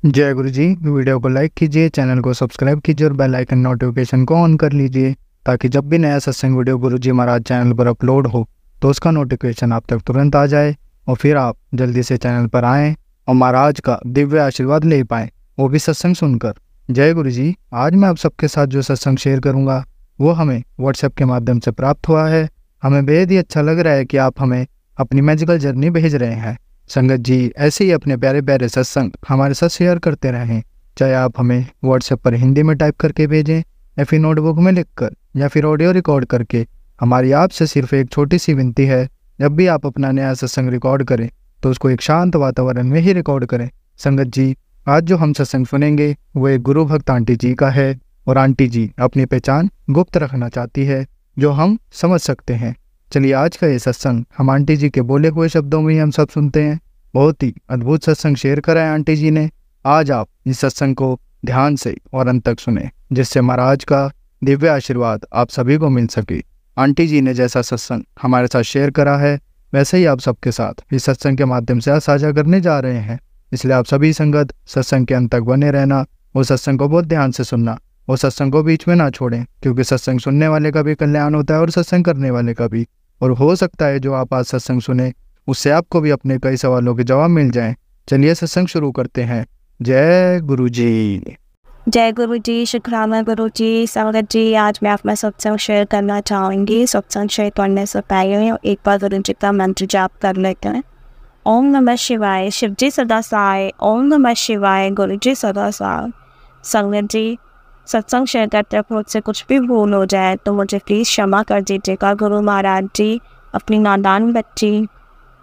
जय गुरु जी। वीडियो को लाइक कीजिए, चैनल को सब्सक्राइब कीजिए और बेल आइकन नोटिफिकेशन को ऑन कर लीजिए ताकि जब भी नया सत्संग वीडियो गुरु जी महाराज चैनल पर अपलोड हो तो उसका नोटिफिकेशन आप तक तुरंत आ जाए और फिर आप जल्दी से चैनल पर आएँ और महाराज का दिव्य आशीर्वाद ले पाएँ, वो भी सत्संग सुनकर। जय गुरु जी। आज मैं आप सबके साथ जो सत्संग शेयर करूँगा वो हमें व्हाट्सएप के माध्यम से प्राप्त हुआ है। हमें बेहद ही अच्छा लग रहा है कि आप हमें अपनी मैजिकल जर्नी भेज रहे हैं। संगत जी ऐसे ही अपने प्यारे प्यारे सत्संग हमारे साथ शेयर करते रहें, चाहे आप हमें व्हाट्सएप पर हिंदी में टाइप करके भेजें या फिर नोटबुक में लिखकर या फिर ऑडियो रिकॉर्ड करके। हमारी आपसे सिर्फ एक छोटी सी विनती है, जब भी आप अपना नया सत्संग रिकॉर्ड करें तो उसको एक शांत वातावरण में ही रिकॉर्ड करें। संगत जी आज जो हम सत्संग सुनेंगे वो एक गुरु भक्त आंटी जी का है और आंटी जी अपनी पहचान गुप्त रखना चाहती है जो हम समझ सकते हैं। चलिए आज का ये सत्संग हम आंटी जी के बोले हुए शब्दों में ही हम सब सुनते हैं। बहुत ही अद्भुत सत्संग शेयर करा है आंटी जी ने। आज आप इस सत्संग को ध्यान से और अंत तक सुने जिससे महाराज का दिव्य आशीर्वाद आप सभी को मिल सके। आंटी जी ने जैसा सत्संग हमारे साथ शेयर करा है वैसे ही आप सबके साथ इस सत्संग के माध्यम से साझा करने जा रहे हैं। इसलिए आप सभी संगत सत्संग के अंत तक बने रहना और सत्संग को बहुत ध्यान से सुनना और सत्संग को बीच में ना छोड़ें, क्योंकि सत्संग सुनने वाले का भी कल्याण होता है और सत्संग करने वाले का भी। और हो सकता है जो आप आज सत्संग सुने उससे आपको भी अपने कई सवालों के जवाब मिल जाएं। चलिए सत्संग शुरू करते हैं। जय गुरु जी। जय गुरु जी, शुक्राना गुरु जी। संगत जी आज मैं अपना सत्संग शेयर करना चाहूँगी। सत्संग शेयर करने से पहले एक बार गुरु जी का मंत्र जाप कर लेते हैं। ओम नमः शिवाय, शिव जी सदा सहाय। ओम नमः शिवाय, गुरु जी सदा सहाय। संगत जी सत्संग शेयर करते वक्त मुझसे कुछ भी भूल हो जाए तो मुझे प्लीज़ क्षमा कर दीजिएगा। गुरु महाराज जी अपनी नादान बच्ची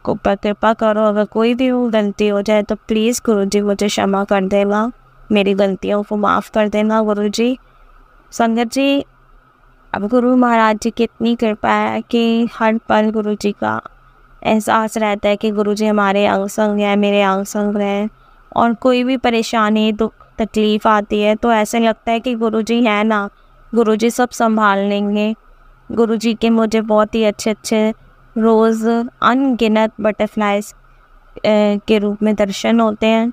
को पर कृपा करो, अगर कोई भी गलती हो जाए तो प्लीज़ गुरु जी मुझे क्षमा कर देना, मेरी गलतियों को माफ़ कर देना गुरु जी। संगत जी अब गुरु महाराज जी की इतनी कृपा है कि हर पल गुरु जी का एहसास रहता है कि गुरु जी हमारे अंग संग हैं, मेरे अंग संग हैं। और कोई भी परेशानी दुख तकलीफ़ आती है तो ऐसे लगता है कि गुरु जी हैं ना, गुरु जी सब संभाल लेंगे। गुरु जी के मुझे बहुत ही अच्छे अच्छे रोज़ अनगिनत बटरफ्लाइज के रूप में दर्शन होते हैं।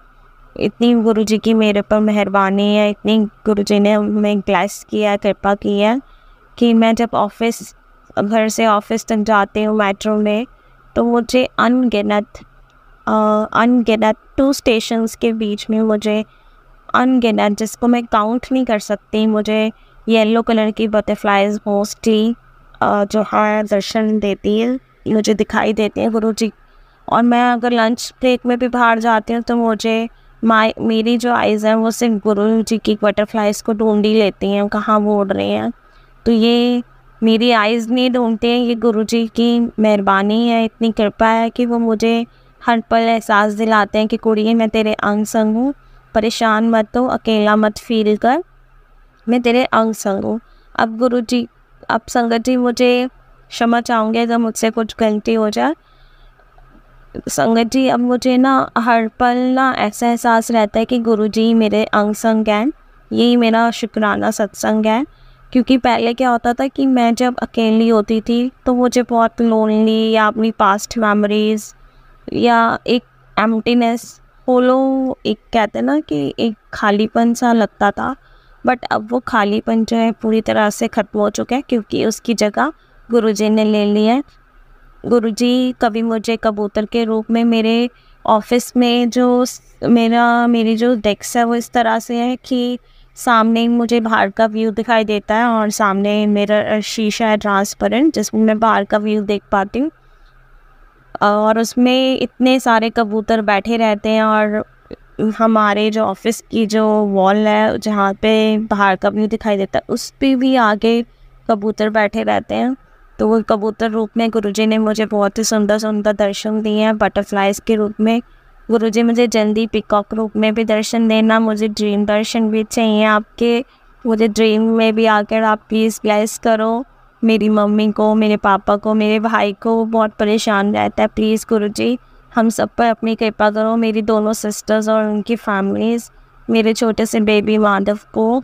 इतनी गुरु जी की मेरे पर मेहरबानी है, इतनी गुरु जी ने हमें ब्लेस किया है, कृपा की है कि मैं जब घर से ऑफिस तक जाती हूँ मेट्रो में तो मुझे अनगिनत 2 स्टेशंस के बीच में मुझे अनगिनत, जिसको मैं काउंट नहीं कर सकती, मुझे येलो कलर की बटरफ्लाइज मोस्टली जो है दर्शन देती है, मुझे दिखाई देते हैं गुरु जी। और मैं अगर लंच ब्रेक में भी बाहर जाती हूँ तो मुझे मेरी जो आइज़ हैं वो सिर्फ गुरु जी की बटरफ्लाइज को ढूंढ ही लेती हैं, कहाँ वो उड़ रही हैं। तो ये मेरी आइज़ नहीं ढूंढते हैं, ये गुरु जी की मेहरबानी है, इतनी कृपा है कि वो मुझे हर पल एहसास दिलाते हैं कि कुड़िए मैं तेरे अंग संग हूँ, परेशान मत हो, अकेला मत फील कर, मैं तेरे अंग संग हूँ। अब गुरु जी अब संगत जी मुझे क्षमा चाहूँगी अगर मुझसे कुछ गलती हो जाए। संगत जी अब मुझे ना हर पल ना ऐसा एहसास रहता है कि गुरु जी मेरे अंग संग हैं। यही मेरा शुक्राना सत्संग है, क्योंकि पहले क्या होता था कि मैं जब अकेली होती थी तो मुझे बहुत लोनली या अपनी पास्ट मेमोरीज या एक एम्प्टीनेस होलो, एक कहते हैं ना कि एक खालीपन सा लगता था। बट अब वो खालीपन जो है पूरी तरह से ख़त्म हो चुका है, क्योंकि उसकी जगह गुरुजी ने ले ली है। गुरुजी कभी मुझे कबूतर के रूप में मेरे ऑफिस में जो मेरी जो डेस्क है वो इस तरह से है कि सामने मुझे बाहर का व्यू दिखाई देता है और सामने मेरा शीशा है ट्रांसपेरेंट जिसमें मैं बाहर का व्यू देख पाती हूँ। और उसमें इतने सारे कबूतर बैठे रहते हैं और हमारे जो ऑफिस की जो वॉल है जहाँ पे बाहर का व्यू दिखाई देता है उस पे भी आगे कबूतर बैठे रहते हैं। तो वो कबूतर रूप में गुरुजी ने मुझे बहुत ही सुंदर सुंदर दर्शन दिए हैं बटरफ्लाइज के रूप में। गुरुजी मुझे जल्दी पिकॉक रूप में भी दर्शन देना, मुझे ड्रीम दर्शन भी चाहिए आपके। मुझे ड्रीम में भी आकर आप प्लीज़ ब्लेस करो मेरी मम्मी को, मेरे पापा को, मेरे भाई को, बहुत परेशान रहता है। प्लीज़ गुरुजी हम सब पर अपनी कृपा करो, मेरी दोनों सिस्टर्स और उनकी फैमिलीज़, मेरे छोटे से बेबी माधव को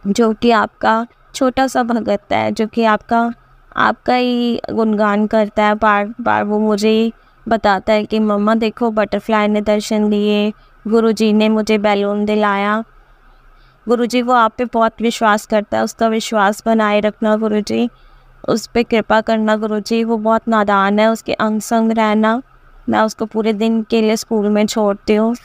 जो कि आपका छोटा सा भगत है, जो कि आपका ही गुणगान करता है बार बार। वो मुझे बताता है कि मम्मा देखो बटरफ्लाई ने दर्शन दिए, गुरुजी ने मुझे बैलून दिलाया। गुरुजी वो आप पे बहुत विश्वास करता है, उसका विश्वास बनाए रखना गुरुजी, उस पे कृपा करना गुरुजी। वो बहुत नादान है, उसके अंग संग रहना। मैं उसको पूरे दिन के लिए स्कूल में छोड़ती हूँ।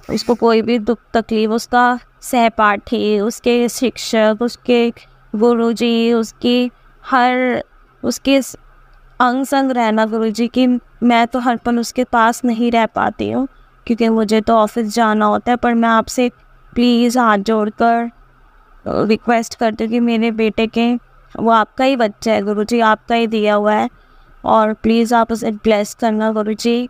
उसको कोई भी दुख तकलीफ, उसका सहपाठी, उसके शिक्षक, उसके गुरुजी, उसकी हर उसके अंग संग रहना गुरुजी की। मैं तो हर पल उसके पास नहीं रह पाती हूँ क्योंकि मुझे तो ऑफिस जाना होता है, पर मैं आपसे प्लीज़ हाथ जोड़कर रिक्वेस्ट करती हूँ कि मेरे बेटे के, वो आपका ही बच्चा है गुरुजी, आपका ही दिया हुआ है, और प्लीज़ आप उसे ब्लेस करना गुरुजी।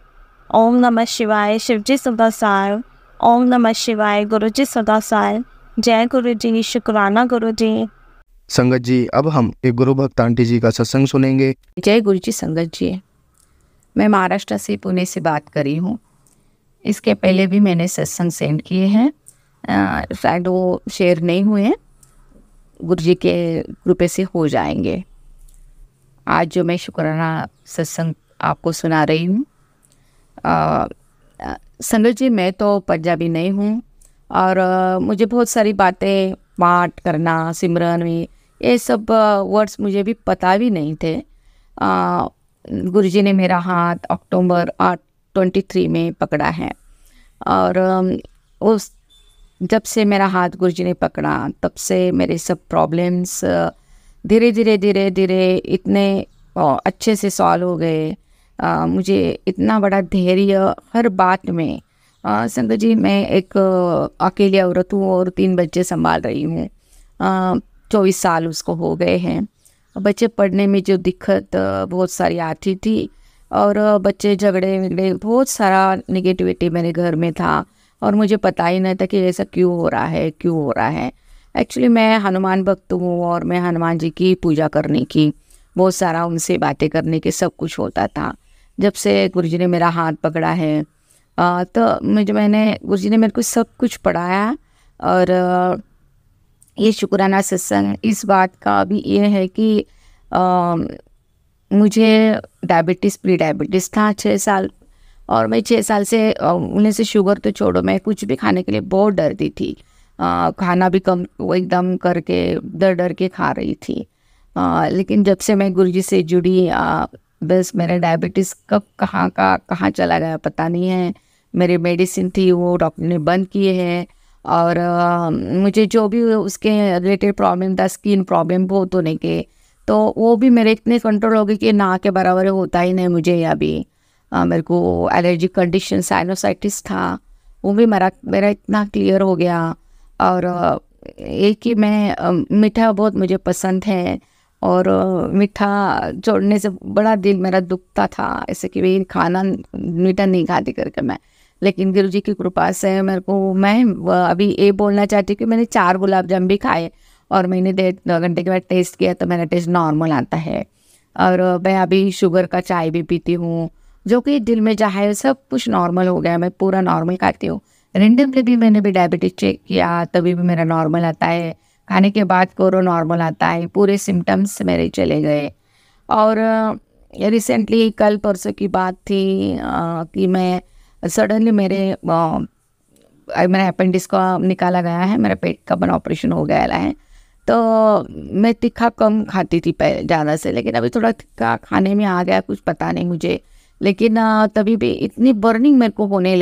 ओम नमः शिवाय, शिवजी सदा साय। ओम नमः शिवाय, गुरुजी सदा साय। जय गुरुजी, शुक्राना गुरुजी। संगत जी, अब हम एक गुरु भक्त आंटी जी का सत्संग सुनेंगे। जय गुरु जी संगत जी। मैं महाराष्ट्र से, पुणे से बात कर रही हूँ। इसके पहले भी मैंने सत्संग सेंड किए हैं, शायद वो शेयर नहीं हुए हैं, गुरु जी के कृपा से हो जाएंगे। आज जो मैं शुक्राना सत्संग आपको सुना रही हूँ, संगत जी मैं तो पंजाबी नहीं हूँ और मुझे बहुत सारी बातें पाठ करना, सिमरन में, ये सब वर्ड्स मुझे भी पता भी नहीं थे। गुरुजी ने मेरा हाथ अक्टूबर 23 में पकड़ा है और उस जब से मेरा हाथ गुरुजी ने पकड़ा तब से मेरे सब प्रॉब्लम्स धीरे धीरे इतने अच्छे से सॉल्व हो गए। मुझे इतना बड़ा धैर्य हर बात में। संगत जी मैं एक अकेली औरत हूँ और 3 बच्चे संभाल रही हूँ। 24 साल उसको हो गए हैं। बच्चे पढ़ने में जो दिक्कत बहुत सारी आती थी और बच्चे झगड़े बहुत सारा निगेटिविटी मेरे घर में था और मुझे पता ही नहीं था कि ऐसा क्यों हो रहा है। एक्चुअली मैं हनुमान भक्त हूँ और मैं हनुमान जी की पूजा करने की, बहुत सारा उनसे बातें करने के सब कुछ होता था। जब से गुरुजी ने मेरा हाथ पकड़ा है तो गुरुजी ने मेरे को सब कुछ पढ़ाया। और ये शुक्राना सत्संग इस बात का भी ये है कि मुझे डायबिटीज़, प्री डायबिटीज़ था 6 साल, और मैं 6 साल से उन्हें से शुगर तो छोड़ो, मैं कुछ भी खाने के लिए बहुत डरती थी। खाना भी कम वो एकदम करके डर के खा रही थी। लेकिन जब से मैं गुरुजी से जुड़ी बस मेरा डायबिटीज़ कब कहाँ चला गया पता नहीं है। मेरी मेडिसिन थी वो डॉक्टर ने बंद किए हैं और मुझे जो भी उसके रिलेटेड प्रॉब्लम था, स्किन प्रॉब्लम बहुत होने के, तो वो भी मेरे इतने कंट्रोल हो गए कि ना के बराबर होता ही नहीं मुझे। अभी मेरे को एलर्जिक कंडीशन साइनोसाइटिस था, वो भी मेरा इतना क्लियर हो गया। और एक कि मैं मीठा बहुत मुझे पसंद है और मीठा छोड़ने से बड़ा दिल मेरा दुखता था, ऐसे कि भाई खाना मीठा नहीं खाती करके मैं। लेकिन गुरुजी की कृपा से मैं अभी ये बोलना चाहती हूँ कि मैंने 4 गुलाब जामुन भी खाए और मैंने 1.5 घंटे के बाद टेस्ट किया तो मेरा टेस्ट नॉर्मल आता है। और मैं अभी शुगर का चाय भी पीती हूँ, जो कि दिल में चाहे सब कुछ नॉर्मल हो गया, मैं पूरा नॉर्मल खाती हूँ। रेंडमली भी मैंने भी डायबिटीज चेक किया तभी भी मेरा नॉर्मल आता है, खाने के बाद कोरो नॉर्मल आता है, पूरे सिम्टम्स मेरे चले गए। और रिसेंटली कल परसों की बात थी कि मैं सडनली मेरा अपेंडिक्स का निकाला गया है, मेरा पेट का बना ऑपरेशन हो गया है। तो मैं तीखा कम खाती थी पहले ज़्यादा से, लेकिन अभी थोड़ा तीखा खाने में आ गया, कुछ पता नहीं मुझे। लेकिन तभी भी इतनी बर्निंग मेरे को होने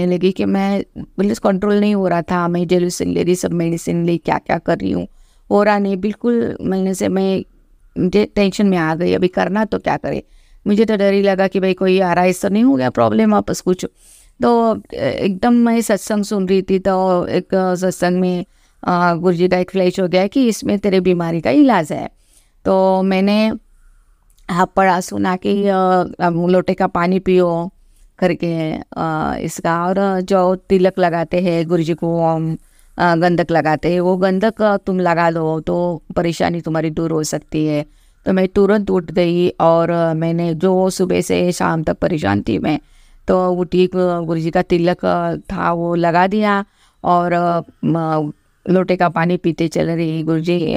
लगी कि मैं बिल्कुल कंट्रोल नहीं हो रहा था। मैं जेलूसिन ले रही, सब मेडिसिन ले, क्या कर रही हूँ, हो रहा नहीं बिल्कुल। महीने से मुझे टेंशन में आ गई, अभी करना तो क्या करे। मुझे तो डर ही लगा कि भाई कोई आ रहा है, इससे नहीं हो गया प्रॉब्लम आपस कुछ। तो एकदम मैं सत्संग सुन रही थी तो एक सत्संग में गुरुजी का एक फ्लैश हो गया कि इसमें तेरे बीमारी का इलाज है। तो मैंने पढ़ा सुना कि लोटे का पानी पियो करके इसका, और जो तिलक लगाते हैं गुरुजी को, गंधक लगाते हैं, वो गंधक तुम लगा दो तो परेशानी तुम्हारी दूर हो सकती है। तो मैं तुरंत उठ गई और मैंने जो सुबह से शाम तक परेशान थी मैं, तो उठी, गुरुजी का तिलक था वो लगा दिया और लोटे का पानी पीते चल रही गुरुजी।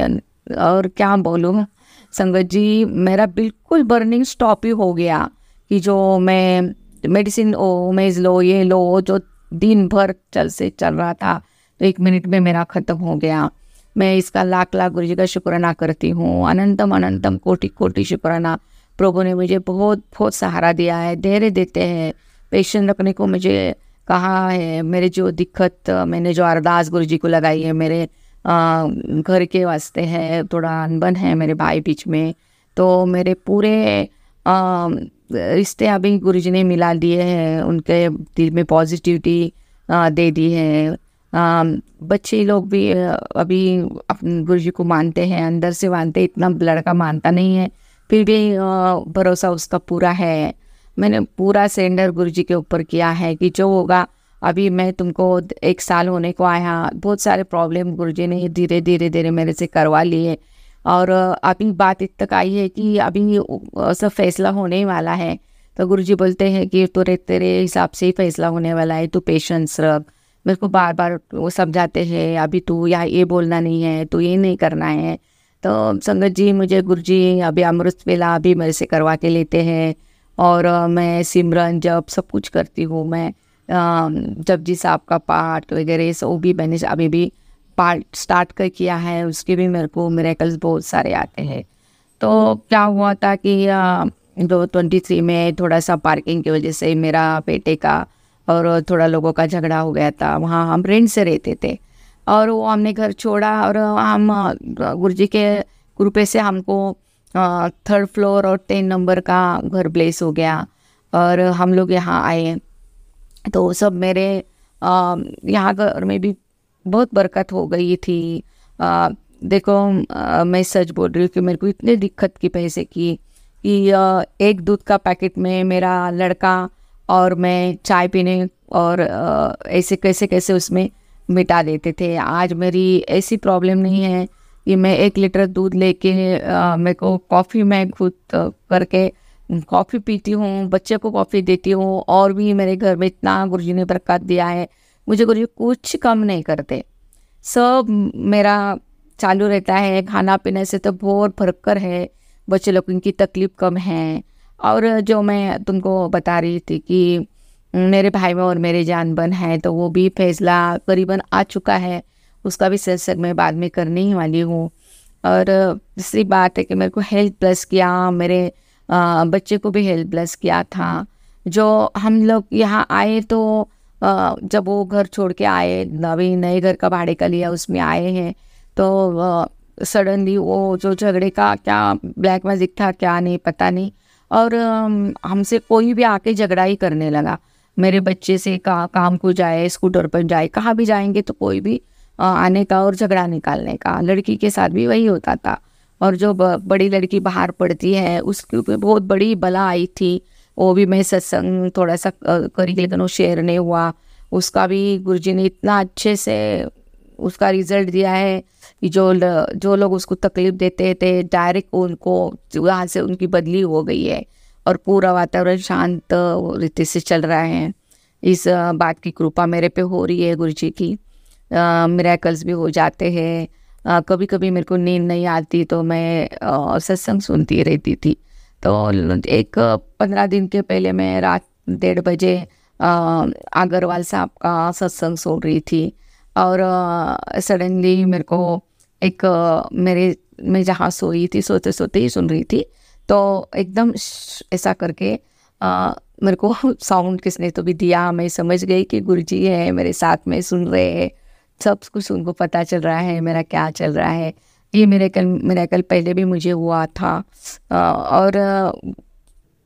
और क्या बोलूँ संगत जी, मेरा बिल्कुल बर्निंग स्टॉप ही हो गया कि जो मैं मेडिसिन ओमेज लो, ये लो, जो दिन भर चल रहा था, तो 1 मिनट में मेरा ख़त्म हो गया। मैं इसका लाख लाख गुरुजी का शुक्राना करती हूँ। अनंतम अनंतम कोटि कोटि शुक्राना। प्रभु ने मुझे बहुत बहुत सहारा दिया है, धैर्य देते हैं, पेशेंस रखने को मुझे कहा है। मेरे जो दिक्कत, मैंने जो अरदास गुरुजी को लगाई है, मेरे घर के वास्ते है, थोड़ा अनबन है मेरे भाई बीच में, तो मेरे पूरे रिश्ते अभी गुरुजी ने मिला दिए हैं, उनके दिल में पॉजिटिविटी दे दी है। बच्चे लोग भी अभी अपने गुरुजी को मानते हैं, अंदर से मानते, इतना लड़का मानता नहीं है, फिर भी भरोसा उसका पूरा है। मैंने पूरा सरेंडर गुरुजी के ऊपर किया है कि जो होगा। अभी मैं तुमको 1 साल होने को आया, बहुत सारे प्रॉब्लम गुरुजी ने धीरे धीरे धीरे मेरे से करवा लिए, और अभी बात इत तक आई है कि अभी सब फैसला होने वाला है। तो गुरुजी बोलते हैं कि तेरे हिसाब से ही फैसला होने वाला है, तू पेशेंस रख। मेरे को बार बार वो समझाते हैं, अभी तू यहाँ ये बोलना नहीं है, तू ये नहीं करना है। तो संगत जी, मुझे गुरुजी अभी अमृत वेला अभी मेरे से करवा के लेते हैं, और मैं सिमरन जब सब कुछ करती हूँ। मैं जपजी साहब का पाठ वगैरह सब भी मैंने अभी भी पार्ट स्टार्ट कर किया है, उसके भी मेरे को मिरेकल्स बहुत सारे आते हैं। तो क्या हुआ था कि 2023 में थोड़ा सा पार्किंग की वजह से मेरा बेटे का और थोड़ा लोगों का झगड़ा हो गया था। वहाँ हम रेंट से रहते थे, और वो हमने घर छोड़ा, और हम गुरुजी के कृपा से हमको 3rd फ्लोर और 10 नंबर का घर ब्लेस हो गया, और हम लोग यहाँ आए। तो सब मेरे यहाँ घर में भी बहुत बरकत हो गई थी। देखो, मैं सच बोल रही हूँ कि मेरे को इतने दिक्कत की पैसे की कि एक दूध का पैकेट में मेरा लड़का और मैं चाय पीने और ऐसे कैसे कैसे उसमें मिटा देते थे। आज मेरी ऐसी प्रॉब्लम नहीं है कि मैं 1 लीटर दूध लेके मेरे को कॉफ़ी मैं खुद करके कॉफ़ी पीती हूँ, बच्चे को कॉफ़ी देती हूँ, और भी मेरे घर में इतना गुरुजी ने बरकत दिया है। मुझे गुरुजी कुछ कम नहीं करते, सब मेरा चालू रहता है। खाना पीने से तो बहुत फर्क है, बच्चे लोग की तकलीफ़ कम है। और जो मैं तुमको बता रही थी कि मेरे भाई में और मेरे जान बन है, तो वो भी फैसला करीबन आ चुका है, उसका भी सत्संग मैं बाद में करने ही वाली हूँ। और दूसरी बात है कि मेरे को हेल्थ प्लस किया, मेरे बच्चे को भी हेल्थ प्लस किया था। जो हम लोग यहाँ आए तो जब वो घर छोड़ के आए, अभी नए घर का भाड़े का लिया, उसमें आए हैं, तो सडनली वो जो झगड़े का क्या ब्लैक मैजिक था क्या नहीं पता नहीं, और हमसे कोई भी आके झगड़ा ही करने लगा। मेरे बच्चे से काम को जाए, स्कूटर पर जाए, कहाँ भी जाएंगे तो कोई भी आने का और झगड़ा निकालने का। लड़की के साथ भी वही होता था। और जो बड़ी लड़की बाहर पढ़ती है, उसके ऊपर बहुत बड़ी बला आई थी, वो भी मैं सत्संग थोड़ा सा करी, लेकिन वो शेयर नहीं हुआ। उसका भी गुरुजी ने इतना अच्छे से उसका रिजल्ट दिया है कि जो लोग उसको तकलीफ देते थे, डायरेक्ट उनको वहाँ से उनकी बदली हो गई है, और पूरा वातावरण शांत रीति से चल रहा है। इस बात की कृपा मेरे पे हो रही है गुरुजी की। मिरेकल्स भी हो जाते हैं। कभी कभी मेरे को नींद नहीं आती तो मैं सत्संग सुनती रहती थी। तो 15 दिन के पहले मैं रात 1:30 बजे अग्रवाल साहब का सत्संग सुन रही थी, और सडनली मेरे को मैं जहाँ सोई थी, सोते सोते ही सुन रही थी, तो एकदम ऐसा करके मेरे को साउंड किसने तो भी दिया। मैं समझ गई कि गुरुजी है मेरे साथ में, सुन रहे हैं, सब कुछ उनको पता चल रहा है मेरा क्या चल रहा है। ये मिरेकल पहले भी मुझे हुआ था। और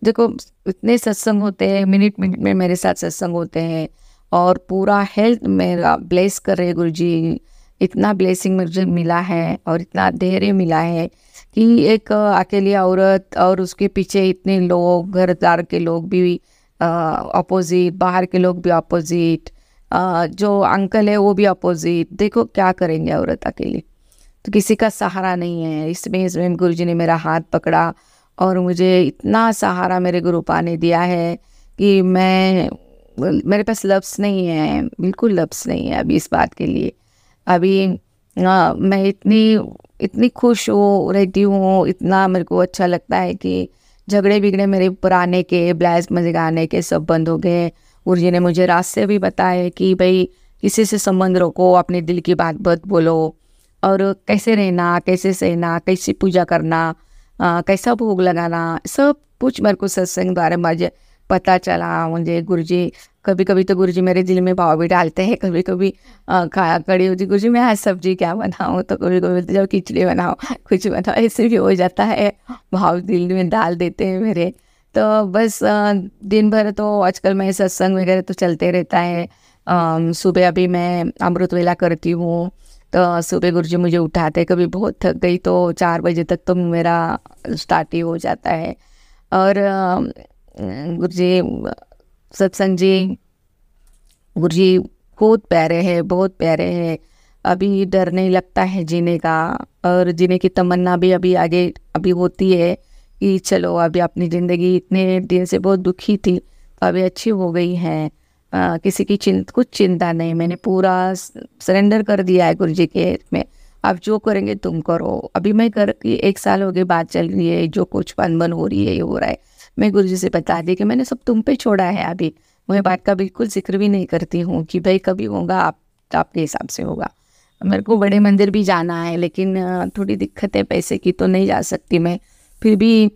देखो, इतने सत्संग होते हैं, मिनट मिनट में मेरे साथ सत्संग होते हैं, और पूरा हेल्थ मेरा ब्लेस कर रहे गुरुजी। इतना ब्लेसिंग मुझे मिला है और इतना धैर्य मिला है कि एक अकेली औरत और उसके पीछे इतने लोग, घरदार के लोग भी अपोजिट, बाहर के लोग भी अपोजिट, जो अंकल है वो भी अपोजिट। देखो क्या करेंगे औरत अकेली, तो किसी का सहारा नहीं है। इसमें गुरुजी ने मेरा हाथ पकड़ा और मुझे इतना सहारा मेरे गुरुपा ने दिया है कि मेरे पास लफ्ज़ नहीं है, बिल्कुल लफ्ज़ नहीं है अभी इस बात के लिए। अभी मैं इतनी खुश रहती हूँ, इतना मेरे को अच्छा लगता है कि झगड़े बिगड़े मेरे पुराने के ब्लाउज में गाने के सब बंद हो गए। गुरुजी ने मुझे रास्ते भी बताए कि भाई किसी से संबंध रखो, अपने दिल की बात मत बोलो, और कैसे रहना, कैसे सहना, कैसे पूजा करना, कैसा भोग लगाना, सब कुछ मेरे को सत्संग द्वारा मुझे पता चला। मुझे गुरुजी कभी कभी तो गुरुजी मेरे दिल में भाव भी डालते हैं। कभी कभी खड़ी होती गुरुजी मैं आज सब्जी क्या बनाऊँ, तो कभी कभी बोलते जाओ खिचड़ी बनाओ, कुछ बनाओ, ऐसे भी हो जाता है, भाव दिल में डाल देते हैं मेरे। तो बस दिन भर तो आजकल मैं सत्संग वगैरह तो चलते रहता है। सुबह अभी मैं अमृत वेला करती हूँ, तो सुबह गुरुजी मुझे उठाते, कभी बहुत थक गई तो 4 बजे तक तो मेरा स्टार्ट ही हो जाता है। और गुरुजी सत्संग जी, गुरुजी बहुत प्यारे हैं, बहुत प्यारे हैं। अभी डर नहीं लगता है जीने का, और जीने की तमन्ना भी अभी आगे अभी होती है कि चलो अभी अपनी ज़िंदगी इतने दिन से बहुत दुखी थी, अभी अच्छी हो गई है। किसी की कुछ चिंता नहीं, मैंने पूरा सरेंडर कर दिया है गुरुजी के में। आप जो करेंगे तुम करो। अभी मैं 1 साल हो गए, बात चल रही है, जो कुछ बन हो रही है, ये हो रहा है, मैं गुरुजी से बता दी कि मैंने सब तुम पे छोड़ा है। अभी मैं बात का बिल्कुल जिक्र भी नहीं करती हूँ कि भाई कभी होगा, आपके हिसाब से होगा। मेरे को बड़े मंदिर भी जाना है, लेकिन थोड़ी दिक्कत है पैसे की, तो नहीं जा सकती मैं। फिर भी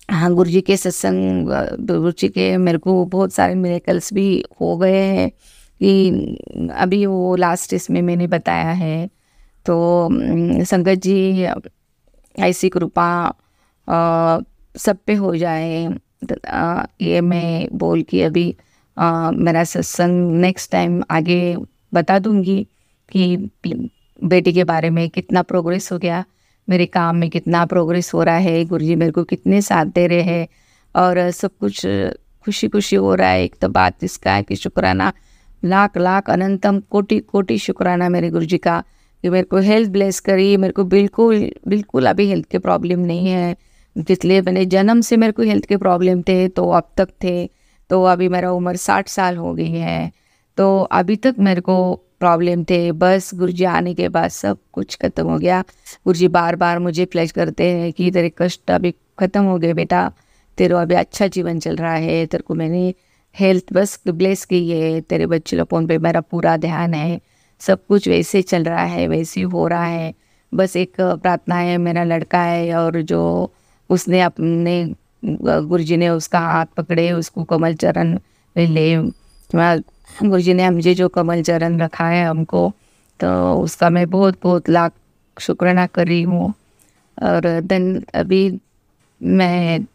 हाँ, गुरुजी के सत्संग, गुरुजी के मेरे को बहुत सारे मिरेकल्स भी हो गए हैं कि अभी वो लास्ट इसमें मैंने बताया है। तो संगत जी ऐसी कृपा सब पे हो जाए, ये मैं बोल के अभी मेरा सत्संग नेक्स्ट टाइम आगे बता दूंगी कि बेटी के बारे में कितना प्रोग्रेस हो गया, मेरे काम में कितना प्रोग्रेस हो रहा है, गुरुजी मेरे को कितने साथ दे रहे हैं, और सब कुछ खुशी खुशी हो रहा है। एक तो बात इसका है कि शुक्राना, लाख लाख अनंतम कोटि कोटि शुक्राना मेरे गुरुजी का कि मेरे को हेल्थ ब्लेस करी। मेरे को बिल्कुल बिल्कुल अभी हेल्थ के प्रॉब्लम नहीं है, इसलिए मैंने जन्म से मेरे को हेल्थ के प्रॉब्लम थे, तो अब तक थे। तो अभी मेरा उम्र 60 साल हो गई है, तो अभी तक मेरे को प्रॉब्लम थे। बस गुरुजी आने के बाद सब कुछ ख़त्म हो गया। गुरुजी बार बार मुझे प्लेज करते हैं कि तेरे कष्ट अभी ख़त्म हो गए बेटा, तेरे अभी अच्छा जीवन चल रहा है, तेरे को मैंने हेल्थ बस ब्लेस की है, तेरे बच्चे लोगों पे मेरा पूरा ध्यान है, सब कुछ वैसे चल रहा है, वैसे हो रहा है। बस एक प्रार्थना है, मेरा लड़का है और जो उसने अपने गुरुजी ने उसका हाथ पकड़े, उसको कमल चरण में ले, गुरुजी ने मुझे जो कमल चरण रखा है हमको, तो उसका मैं बहुत बहुत लाख शुक्राना कर रही हूँ। और देन अभी मैं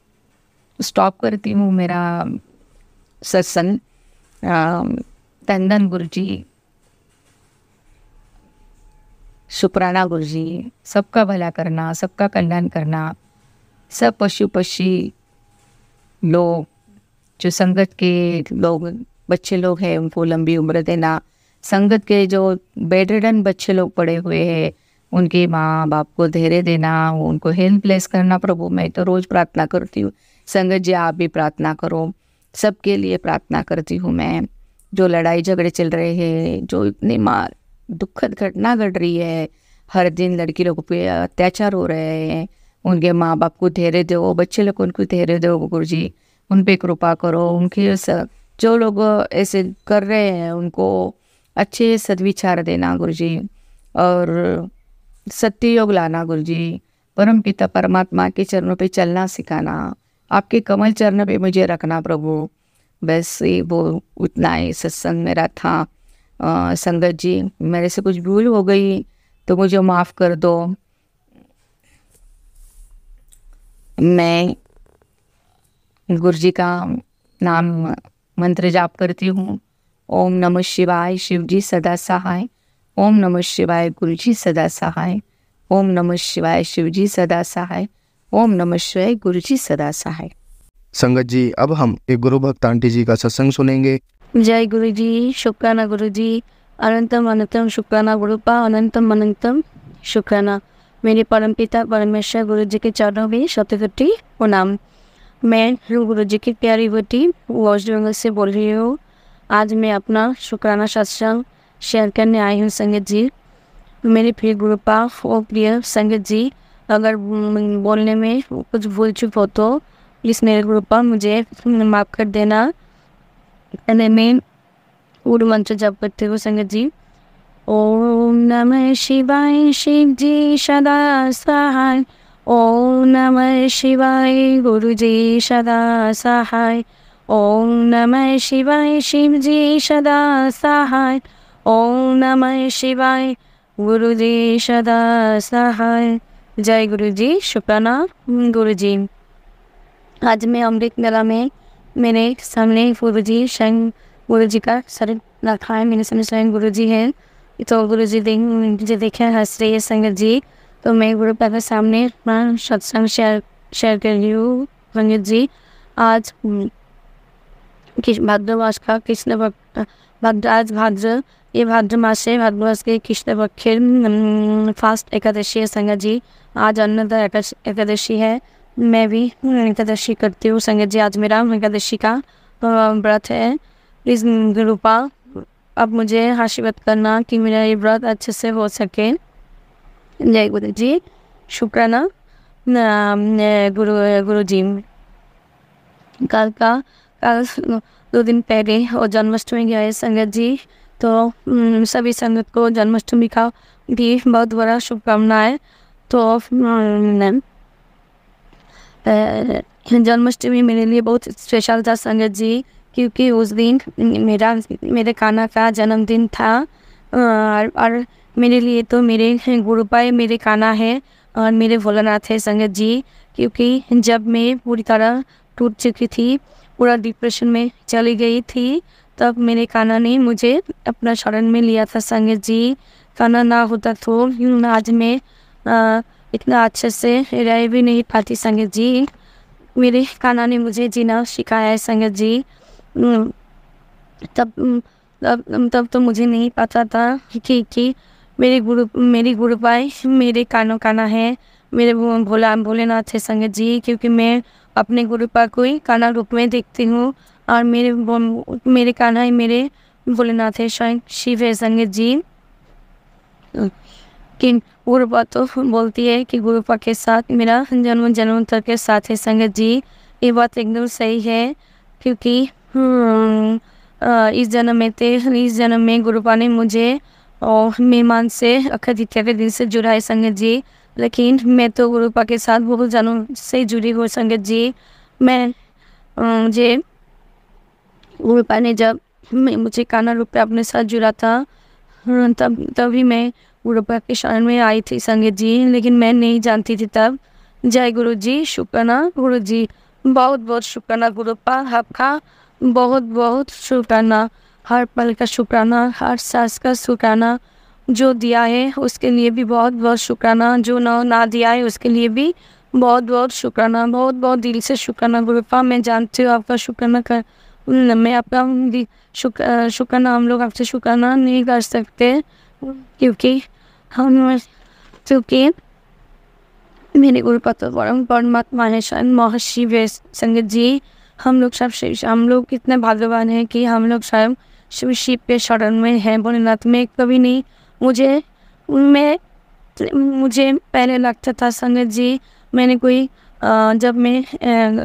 स्टॉप करती हूँ मेरा सत्संग। धन गुरुजी, शुक्राना गुरुजी, सबका भला करना, सबका कल्याण करना। सब पशु पक्षी लोग, जो संगत के लोग, बच्चे लोग हैं, उनको लंबी उम्र देना। संगत के जो बेड रिडन बच्चे लोग पड़े हुए हैं, उनके माँ बाप को धैर्य देना, उनको हेल्थ ब्लेस करना। प्रभु मैं तो रोज़ प्रार्थना करती हूँ, संगत जी आप भी प्रार्थना करो, सबके लिए प्रार्थना करती हूँ मैं। जो लड़ाई झगड़े चल रहे हैं, जो इतनी दुखद घटना घट रही है, हर दिन लड़की लोगों पे अत्याचार हो रहे हैं, उनके माँ बाप को धैर्य दो, बच्चे लोग उनको धैर्य दो गुरुजी, उन पे कृपा करो। उनके जो लोग ऐसे कर रहे हैं उनको अच्छे सद्विचार देना गुरुजी, और सत्य योग लाना गुरुजी, परम पिता परमात्मा के चरणों पे चलना सिखाना, आपके कमल चरण पे मुझे रखना प्रभु। बस ये वो उतना ही सत्संग मेरा था। संगत जी मेरे से कुछ भूल हो गई तो मुझे माफ़ कर दो। मैं गुरुजी का नाम मंत्र जाप करती हूँ। ओम नमः शिवाय शिवजी सदा सहाय, ओम नमः शिवाय गुरुजी सदा सहाय, ओम नमः शिवाय शिवजी सदा सहाय, ओम नमः शिवाय गुरुजी सदा सहाय। संगत जी अब हम एक गुरु भक्त आंटी जी का सत्संग सुनेंगे। जय गुरु जी, शुक्राना गुरु जी, अनंतम अनंतम शुक्राना गुरुपा, अनंतम अनंतम शुक्राना। मेरे परमपिता परमेश्वर गुरु जी के चरणों में शतकोटि प्रणाम। मैं गुरु जी की प्यारी बेटी वेस्ट बंगाल से बोल रही हूँ। आज मैं अपना शुक्राना सत्संग शेयर करने आई हूँ। संगत जी, मेरे प्रिय गुरुपा और प्रिय संगत जी, अगर बोलने में कुछ भूल चूक हो तो प्लीज़ मेरे ग्रुप पर मुझे माफ़ कर देना। एंड मैं गुरु मंत्र जप करते हुए संगत जी, ओम नमः शिवाय शिव जी सदा सहाय, ओम नमः शिवाय गुरु जी सदा सहाय, ओम नमः शिवाय शिव जी सदा सहाय, ओम नमः शिवाय गुरु जी सदा सहाय। जय गुरु जी। शुक्राना गुरु जी। आज मैं अमृत मेला में मेरे सामने गुरु जी स्वयं गुरु जी का शरीर रखा है, मेरे सामने स्वयं गुरु जी हैं। तो गुरु जी मुझे देखे हंस रही है संगत जी, तो मैं गुरु पापा के सामने अपना सत्संग शेयर कर रही हूँ संगत जी। आज भाद्र मास का कृष्ण भक्त आज भाद्र, ये भाद्र मास है, भाद्र मास के कृष्ण पक्ष फास्ट एकादशी है संगत जी। आज अन्नदा एकादशी है, मैं भी एकादशी करती हूँ संगत जी। आज मेरा एकादशी का व्रत है। प्लीज़ गुरुपा अब मुझे आशीर्वाद करना कि मेरा ये व्रत अच्छे से हो सके। जय गुरु जी। शुक्राना गुरु जी। कल 2 दिन पहले और जन्माष्टमी गया है संगत जी, तो सभी संगत को जन्माष्टमी का भी बहुत बड़ा शुभकामनाएं। तो जन्माष्टमी मेरे लिए बहुत स्पेशल था संगत जी, क्योंकि उस दिन मेरे कान्हा का जन्मदिन था। और मेरे लिए तो मेरे गुरुपाई मेरे कान्हा है और मेरे भोलानाथ है संगत जी। क्योंकि जब मैं पूरी तरह टूट चुकी थी, पूरा डिप्रेशन में चली गई थी, तब मेरे कान्हा ने मुझे अपना शरण में लिया था संगत जी। कान्हा ना होता तो आज मैं इतना अच्छे से रह भी नहीं पाती संगत जी। मेरे कान्हा ने मुझे जीना सिखाया है संगत जी। तब तो मुझे नहीं पता था कि मेरी गुरुपाई मेरे कान्हा है, मेरे भोलेनाथ है संगत जी। क्योंकि मैं अपने गुरुपा को ही कान्हा रूप में देखती हूँ और मेरे कान्हा ही मेरे भोलेनाथ है, स्वयं शिव है संगत जी। कि गुरुपा तो बोलती है कि गुरुपा के साथ मेरा जन्मांतर के साथ है संगत जी। ये बात एकदम सही है, क्योंकि इस जन्म में गुरुपा ने मुझे और मेहमान से अक्षय तृतीया के दिन से जुड़ा है संगत जी। लेकिन मैं तो गुरुपा के साथ बहुत जनों से जुड़ी हूँ संगत जी। मुझे गुरुपा ने जब मुझे कान्हा रूप पे अपने साथ जुड़ा था, तभी मैं गुरुपा के शरण में आई थी संगत जी, लेकिन मैं नहीं जानती थी तब। जय गुरु जी। शुक्राना गुरु जी। बहुत बहुत शुक्राना गुरुपा, आपका बहुत बहुत शुक्राना। हर पल का शुक्राना, हर सांस का शुक्राना। जो दिया है उसके लिए भी बहुत बहुत शुक्राना, जो ना दिया है उसके लिए भी बहुत बहुत शुक्राना। बहुत बहुत दिल से शुक्राना गुरुपा। मैं जानती हूँ आपका शुक्राना मैं आपका शुक्राना हम लोग आपसे शुक्राना नहीं कर सकते, क्योंकि मेरे गुरुपा तो परमात्मा है, स्वयं महर्षि वे संगत जी। हम लोग कितने भाग्यवान हैं कि हम लोग स्वयं शिव के शरण में हैं, भोलेनाथ में कभी नहीं। मुझे पहले लगता था संगत जी, मैंने कोई जब मैं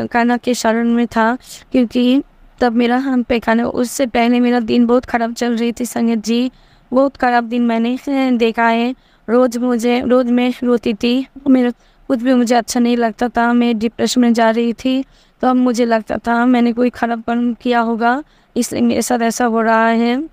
कान्हा के शरण में था, क्योंकि तब मेरा हम पे खाना, उससे पहले मेरा दिन बहुत ख़राब चल रही थी संगत जी। बहुत ख़राब दिन मैंने देखा है। रोज़ मैं रोती थी, मेरा कुछ भी मुझे अच्छा नहीं लगता था। मैं डिप्रेशन में जा रही थी, तो अब मुझे लगता था मैंने कोई खराब कर्म किया होगा, इसलिए मेरे साथ ऐसा हो रहा है।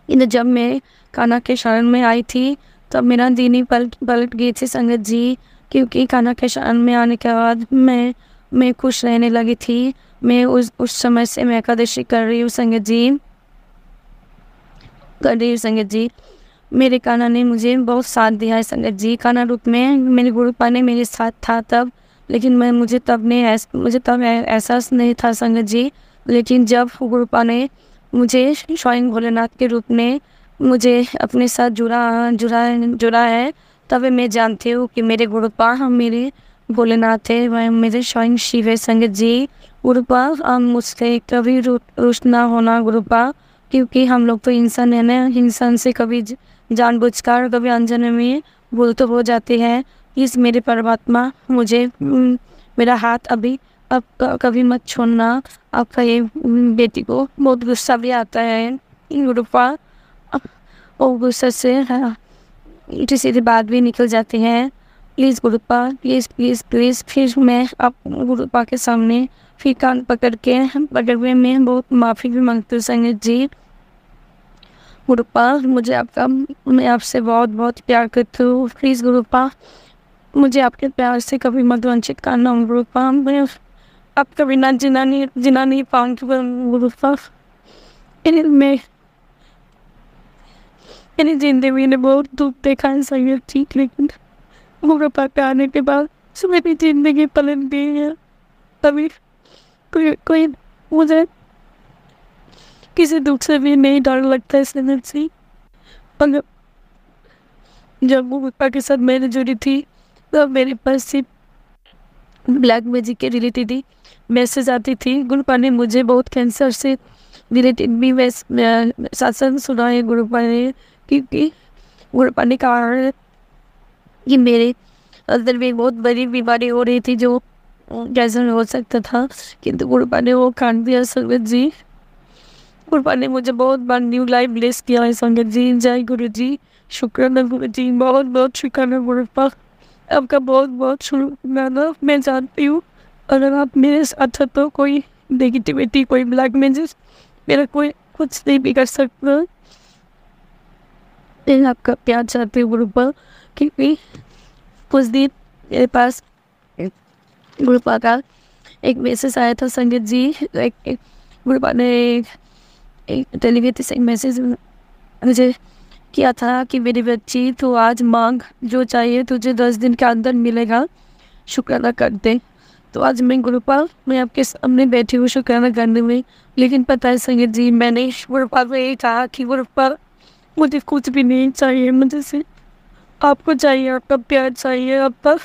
जब मैं कान्हा के शरण में आई थी, तब मेरा दिन ही पलट गई थी संगत जी। क्योंकि कान्हा के शरण में आने के बाद मैं खुश रहने लगी थी। मैं उस समय से मैं एकादशी कर रही हूँ संगत जी। मेरे कान्हा ने मुझे बहुत साथ दिया है संगत जी। कान्हा रूप में मेरे गुरुपा ने मेरे साथ था तब, लेकिन मुझे तब एहसास नहीं था संगत जी। लेकिन जब गुरुपा ने मुझे स्वयं भोलेनाथ के रूप में मुझे अपने साथ जुड़ा है, तब मैं जानती हूँ कि मेरे गुरुपा मेरे भोलेनाथ है, वह मेरे स्वयं शिव है संगत जी। गुरुपा मुझसे कभी रुष्ट ना होना गुरुपा, क्योंकि हम लोग तो इंसान है ना, इंसान से कभी जानबूझकर कभी अनजाने में भूल तो हो जाती है। प्लीज़ मेरे परमात्मा मुझे मेरा हाथ अभी अब कभी मत छोड़ना। आपका ये बेटी को बहुत गुस्सा भी आता है गुरुपा, और गुस्से से उल्टी सीधी बात भी निकल जाती है। Please गुरुपा, please please please. फिर मैं आप गुरुपा के सामने फिर कान पकड़ के मैं बहुत माफ़ी भी मांगती हूँ संगत जी। गुरुपा मैं आपसे बहुत बहुत प्यार करती हूँ। प्लीज़ गुरुपा मुझे आपके प्यार से कभी मत वंचित करना गुरुपा। मैं आपका बिना जीना नहीं पाऊँगी गुरुपा। मेरी जिंदगी ने बहुत दुख देखा है संगत जी, लेकिन गुरुपा पे आने के बाद मेरी जिंदगी पलट गई है। कभी कोई मुझे किसी दुख से भी नहीं डर लगता है संगत जी। मगर जब गुरुपा के साथ मैंने जुड़ी थी तो मेरे पास सिर्फ ब्लैक मैजिक के रिलेटेड ही मैसेज आती थी। गुरुपा ने मुझे बहुत कैंसर से रिलेटेड भी सत्संग सुना है गुरुपा ने, क्योंकि गुरुपा ने कहा है कि मेरे अंदर में बहुत बड़ी बीमारी हो रही थी जो कैंसर हो सकता था, किंतु गुरुपा ने वो काट दिया संगत जी। गुरुपा ने मुझे बहुत बार न्यू लाइफ ब्लेस किया है संगत जी। जय गुरु जी, शुक्राना गुरु जी, बहुत बहुत शुक्राना गुरुपा, आपका बहुत बहुत शुक्राना। मैं जानती हूँ अगर आप मेरे साथ हो तो कोई नेगेटिविटी, कोई ब्लैक मैजिक मेरा कोई कुछ नहीं भी कर सकता। मैं आपका प्यार चाहती हूँ गुरुपा, क्योंकि कुछ दिन मेरे पास गुरुपा का एक मैसेज आया था संगत जी। गुरुपा ने एक टेलीपैथिक मैसेज मुझे किया था कि मेरी बच्ची तो आज मांग जो चाहिए तुझे 10 दिन के अंदर मिलेगा, शुक्राना कर दे। तो आज मैं गुरुपा मैं आपके सामने बैठी हूँ शुक्राना करने में। लेकिन पता है संगत जी, मैंने गुरुपा को यही कहा कि गुरुपा मुझे कुछ भी नहीं चाहिए, मुझे सिर्फ आपको चाहिए, आपका प्यार चाहिए, आपका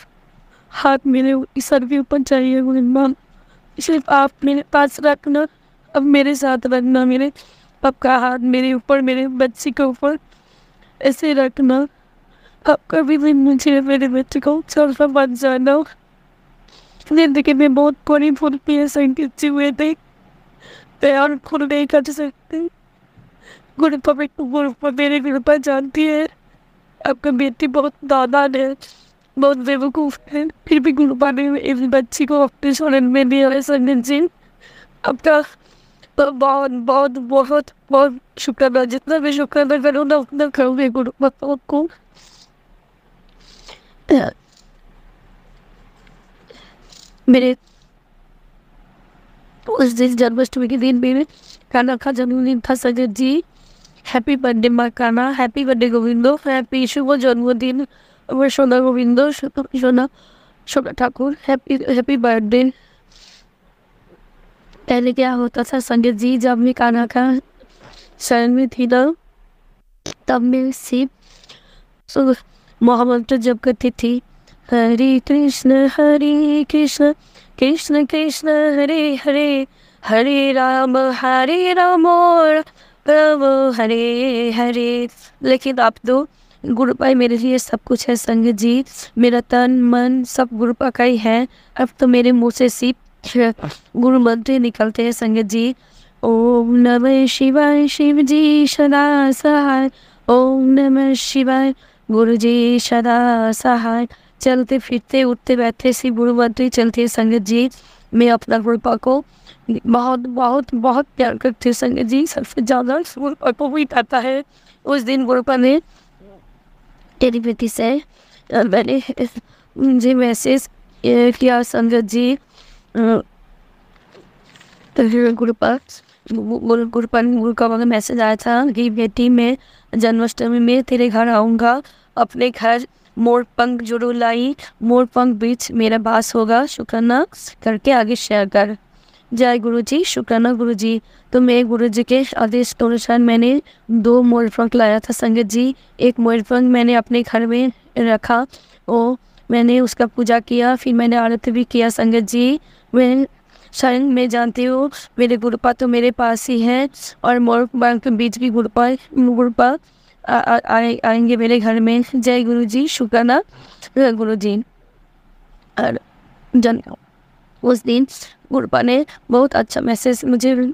हाथ मेरे सर के ऊपर चाहिए गुरुपा। सिर्फ आप मेरे पास रखना, अब मेरे साथ रखना, मेरे आपका हाथ मेरे ऊपर, मेरे बच्ची के ऊपर ऐसे रखना। आप कभी भी मुझे मेरे बच्चे को छोड़कर मत जाना। जिंदगी में बहुत बड़ी भूल की है संगत जी, हुए थे प्यार खुद नहीं कर सकते। गुरुपा मेरे गुरुपा जानती है आपका बेटी बहुत नादान है, बहुत बेवकूफ़ है, फिर भी गुरुपा ने इस बच्ची को अपने शरण में लिया है संगत जी। आपका तो बहुत बहुत बहुत बहुत शुक्राना, जितना भी शुक्राना करो ना उतना करोगे गुरुपा को। मेरे उस दिन जन्माष्टमी के दिन मेरे कान्हा का जन्मदिन था संगत जी। हैप्पी बर्थडे माँ कान्हा, हैप्पी बर्थडे गोविंदो, हैप्पी शुभ जन्मदिन सोना गोविंदो, सोना ठाकुर, हैप्पी बर्थडे। पहले क्या होता था संगत जी, जब मैं कान्हा का शरण में थी ना तब मैं सिर्फ महामंत्र जप करती थी, हरे कृष्ण कृष्ण कृष्ण हरे हरे, हरे राम प्रभु हरे हरे। लेकिन आप तो गुरुपा मेरे लिए सब कुछ है संगत जी, मेरा तन मन सब गुरुपा का ही है। अब तो मेरे मुँह से सिर्फ गुरु मंत्र निकलते हैं संगत जी। ओम नमः शिवाय, शिव जी सदा सहाय, ओम नमः शिवाय, गुरु जी सदा सहाय। चलते फिरते उठते बैठते सी गुरु मंत्र चलते संगत जी। मैं अपना गुरुपा को बहुत बहुत बहुत प्यार करती हूँ संगत जी, सबसे ज़्यादा गुरुपा को भी आता है। उस दिन गुरुपा ने टेलीपैथी से मैंने मुझे मैसेज किया संगत जी। गुरुपा का मैसेज आया था कि बेटी मैं जन्माष्टमी में तेरे घर आऊँगा, अपने घर मोर पंख जरूर लाई, मोर पंख बीच मेरा बास होगा, शुक्राना करके आगे शेयर कर। जय गुरु जी, शुक्राना गुरु जी। तो मैं गुरु जी के आदेश के अनुसार मैंने 2 मोर पंख लाया था संगत जी। एक मोर पंख मैंने अपने घर में रखा और मैंने उसका पूजा किया, फिर मैंने आरती भी किया संगत जी। मैं जानती हूँ मेरे गुरुपा तो मेरे पास ही है और मोर पंख के बीच भी गुरुपा आएंगे मेरे घर में। जय गुरु जी, शुक्राना गुरु जी। और जन उस दिन गुरुपा ने बहुत अच्छा मैसेज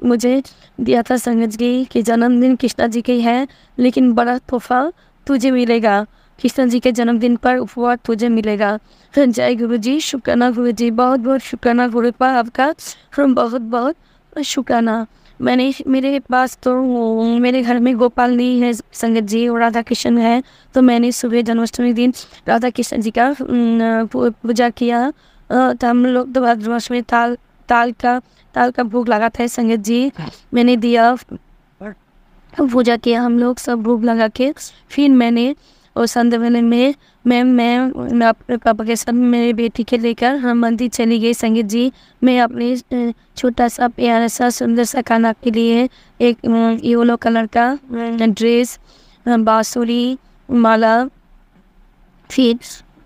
मुझे दिया था संगत जी कि जन्मदिन कृष्णा जी के है, लेकिन बड़ा तोहफा तुझे मिलेगा। कृष्णा जी के जन्मदिन पर उपहार तुझे मिलेगा। जय गुरु जी, शुक्राना गुरु जी, बहुत बहुत शुक्राना गुरुपा आपका, बहुत बहुत शुक्राना। मेरे पास तो मेरे घर में गोपाल नहीं है संगत जी, और राधा कृष्ण है, तो मैंने सुबह जन्माष्टमी दिन राधा कृष्ण जी का पूजा किया। तो हम लोग तो जन्माष्टमी ताल का भोग लगाता है संगत जी, मैंने दिया, पूजा किया हम लोग सब भोग लगा के। फिर मैंने और संध्या वेले में मैं अपने पापा के साथ मेरे बेटी के लेकर हम मंदिर चली गई संगीत जी। मैं अपने छोटा सा प्यारा सा सुंदर सा खाना के लिए एक येलो कलर का ड्रेस, बांसुरी, माला, फिर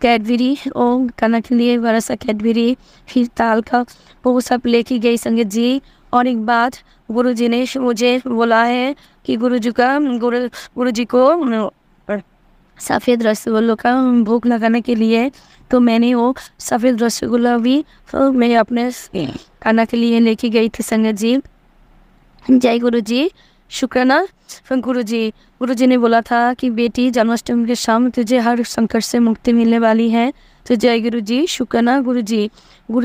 कैडबरी और खाना के लिए बड़ा सा कैडबरी, फिर ताल का वो सब लेके गई संगीत जी। और एक बात गुरु जी ने मुझे बोला है कि गुरु जी को सफ़ेद रसगुल्लों का भोग लगाने के लिए, तो मैंने वो सफ़ेद रसगुल्ला भी मैं अपने खाना के लिए लेके गई थी संगत जी। जय गुरु जी, शुक्राना गुरु जी ने बोला था कि बेटी जन्माष्टमी के शाम तुझे हर संकट से मुक्ति मिलने वाली है। तो जय गुरु जी, शुक्राना गुरु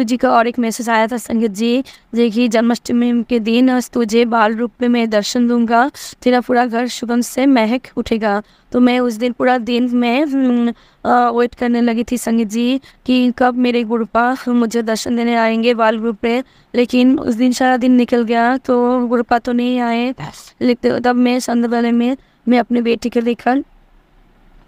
जी का और एक मैसेज आया था संगत जी, देखिए जन्माष्टमी के दिन तुझे बाल रूप में मैं दर्शन दूंगा, तेरा पूरा घर सुगंध से महक उठेगा। तो मैं उस दिन पूरा दिन में वेट करने लगी थी संगत जी कि कब मेरे गुरुपा मुझे दर्शन देने आएंगे बाल रूप में, लेकिन उस दिन सारा दिन निकल गया तो गुरुपा तो नहीं आए। लेकिन तब मैं संध्या वेले में मैं अपने बेटी को लेकर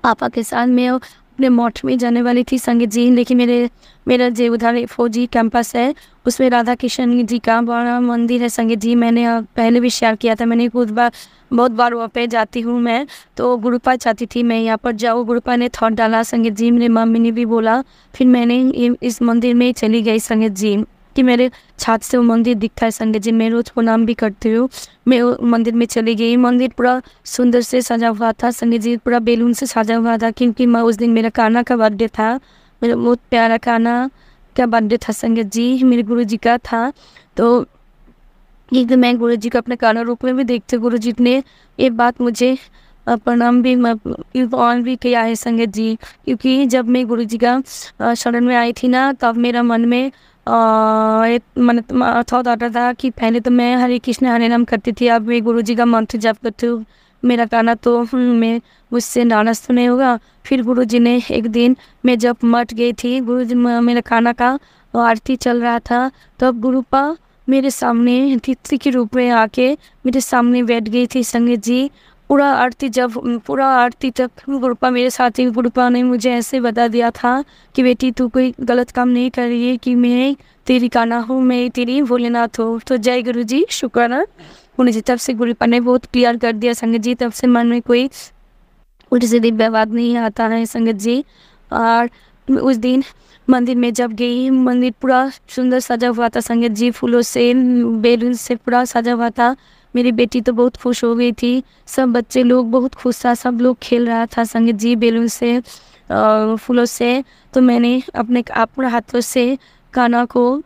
पापा के साथ मैं अपने मठ में जाने वाली थी संगीत जी। लेकिन मेरा जो उधर फौजी कैंपस है उसमें राधा कृष्ण जी का बड़ा मंदिर है संगीत जी, मैंने पहले भी शेयर किया था, मैंने बहुत बार वहाँ पे जाती हूँ मैं। तो गुरुपा चाहती थी मैं यहाँ पर जाऊँ, गुरुपा ने थॉट डाला संगीत जी, मेरी मम्मी ने भी बोला, फिर मैंने इस मंदिर में चली गई संगीत जी कि मेरे छत से वो मंदिर दिखता है संगीत जी, मैं रोज प्रणाम भी करती हूँ। मैं मंदिर में चली गई, मंदिर पूरा सुंदर से सजा हुआ था संगीत जी, पूरा बैलून से सजा हुआ था, क्योंकि मैं उस दिन मेरा कान्हा का बर्थडे था, मेरा बहुत प्यारा कान्हा का बर्थडे था संगीत जी, मेरे गुरु जी का था। तो एक दिन मैं गुरु जी को अपने कान्हा रूप में भी देखते, गुरु जी ने ये बात मुझे प्रणाम भी किया है संगीत जी, क्योंकि जब मैं गुरु जी का शरण में आई थी ना, तब मेरा मन में एक मन थॉट आता था कि पहले तो मैं हरे कृष्ण हरे नाम करती थी, अब मैं गुरु जी का मंत्र जप करती हूँ, मेरा गाना तो मैं मुझसे नाराज तो नहीं होगा। फिर गुरु जी ने एक दिन मैं जब मठ गई थी, गुरु जी मेरा खाना का आरती चल रहा था, तब गुरुपा मेरे सामने तिथि के रूप में आके मेरे सामने बैठ गई थी संगीत जी। पूरा आरती तक गुरुपा मेरे साथ ही, गुरुपा ने मुझे ऐसे बता दिया था कि बेटी तू कोई गलत काम नहीं कर रही है, कि मैं तेरी कान्हा हूँ, मैं तेरी भोलेनाथ हूँ। तो जय गुरु जी, शुक्राना गुरु जी। तब से गुरुपा ने बहुत क्लियर कर दिया संगत जी, तब से मन में कोई उल्टी सीधी व्यवहार नहीं आता है संगत जी। और उस दिन मंदिर में जब गई, मंदिर पूरा सुंदर सजा हुआ था संगत जी, फूलों से बैलून से पूरा सजा हुआ था। मेरी बेटी तो बहुत खुश हो गई थी, सब बच्चे लोग बहुत खुश था, सब लोग खेल रहा था संगत जी बैलून से फूलों से। तो मैंने अपने अपने हाथों से कान्हा को